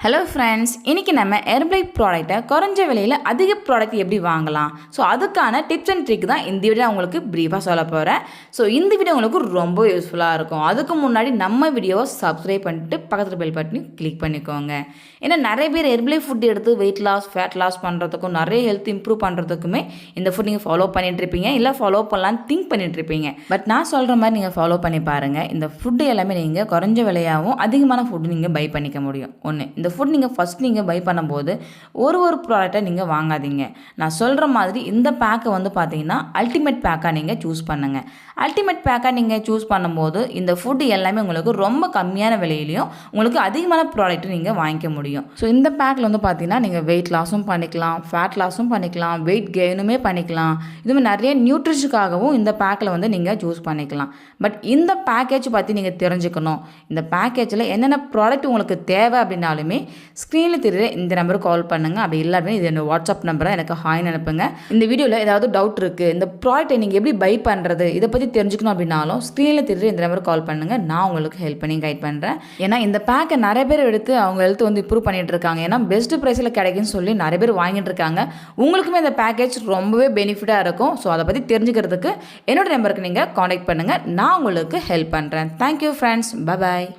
Hello friends, இன்றைக்கி நம்ம Herbalife ப்ராடக்ட்டை குறைஞ்ச விலையில் அதிக ப்ராடக்ட் எப்படி வாங்கலாம், ஸோ அதுக்கான டிப்ஸ் அண்ட் ட்ரிக் தான் இந்த வீடியோ உங்களுக்கு ப்ரீஃபாக சொல்ல போகிறேன். ஸோ இந்த வீடியோ உங்களுக்கு ரொம்ப யூஸ்ஃபுல்லாக இருக்கும். அதுக்கு முன்னாடி நம்ம வீடியோவை சப்ஸ்கிரைப் பண்ணிட்டு பக்கத்தில் பெல் பட்டனை கிளிக் பண்ணிக்கோங்க. ஏன்னா நிறைய பேர் ஹெர்பலைஃப் ஃபுட் எடுத்து வெயிட் லாஸ், ஃபேட் லாஸ் பண்ணுறதுக்கும் நிறைய ஹெல்த் இம்ப்ரூவ் பண்ணுறதுக்குமே இந்த ஃபுட் நீங்கள் ஃபாலோ பண்ணிகிட்ருப்பீங்க, இல்லை ஃபாலோ பண்ணலான்னு திங்க் பண்ணிகிட்ருப்பீங்க. பட் நான் சொல்கிற மாதிரி நீங்கள் ஃபாலோ பண்ணி பாருங்கள். இந்த ஃபுட்டு எல்லாமே நீங்கள் குறைஞ்ச விலையாகவும் அதிகமான ஃபுட்டு நீங்கள் பை பண்ணிக்க முடியும். ஒன்று, இந்த ஃபுட் நீங்கள் ஃபஸ்ட் நீங்கள் பை பண்ணும்போது ஒரு ப்ராடக்டை நீங்கள் வாங்காதீங்க. நான் சொல்கிற மாதிரி இந்த பேக்கை வந்து பார்த்தீங்கன்னா அல்டிமேட் பேக்காக நீங்கள் சூஸ் பண்ணுங்கள். அல்டிமேட் பேக்காக நீங்கள் சூஸ் பண்ணும்போது இந்த ஃபுட்டு எல்லாமே உங்களுக்கு ரொம்ப கம்மியான விலையிலையும் உங்களுக்கு அதிகமான ப்ராடக்ட் நீங்கள் வாங்கிக்க முடியும். ஸோ இந்த பேக்கில் வந்து பார்த்தீங்கன்னா நீங்கள் வெயிட் லாஸும் பண்ணிக்கலாம், ஃபேட் லாஸும் பண்ணிக்கலாம், வெயிட் கெயினுமே பண்ணிக்கலாம். இதுமாதிரி நிறைய நியூட்ரிஷனுக்காகவும் இந்த பேக்கில் வந்து நீங்கள் சூஸ் பண்ணிக்கலாம். பட் இந்த பேக்கேஜ் பற்றி நீங்கள் தெரிஞ்சுக்கணும், இந்த பேக்கேஜில் என்னென்ன ப்ராடக்ட் உங்களுக்கு தேவை அப்படின்னாலுமே ஸ்க்ரீனில் தெரியுற இந்த நம்பருக்கு கால் பண்ணுங்கள். அப்படி இல்லாமல் இது என்னோட வாட்ஸ்அப் நம்பரை எனக்கு ஹாய்னு அனுப்புங்க. இந்த வீடியோவில் ஏதாவது டவுட் இருக்குது, இந்த ப்ராடக்ட்டை நீங்கள் எப்படி பை பண்ணுறது இதை பற்றி தெரிஞ்சுக்கணும் அப்படின்னாலும் ஸ்க்ரீனில் தெரியுற இந்த நம்பருக்கு கால் பண்ணுங்கள். நான் உங்களுக்கு ஹெல்ப் பண்ணி கைட் பண்ணுறேன். ஏன்னா இந்த பேக்கை நிறைய பேர் எடுத்து அவங்க ஹெல்த் வந்து இம்ப்ரூவ் பண்ணிட்டு இருக்காங்க. ஏன்னா பெஸ்ட் ப்ரைஸில் கிடைக்குன்னு சொல்லி நிறைய பேர் வாங்கிட்டு இருக்காங்க. உங்களுக்குமே இந்த பேக்கேஜ் ரொம்பவே பெனிஃபிட்டாக இருக்கும். ஸோ அதை பற்றி தெரிஞ்சுக்கிறதுக்கு என்னோட நம்பருக்கு நீங்கள் காண்டாக்ட் பண்ணுங்கள். நான் உங்களுக்கு ஹெல்ப் பண்ணுறேன். Thank you friends, bye bye.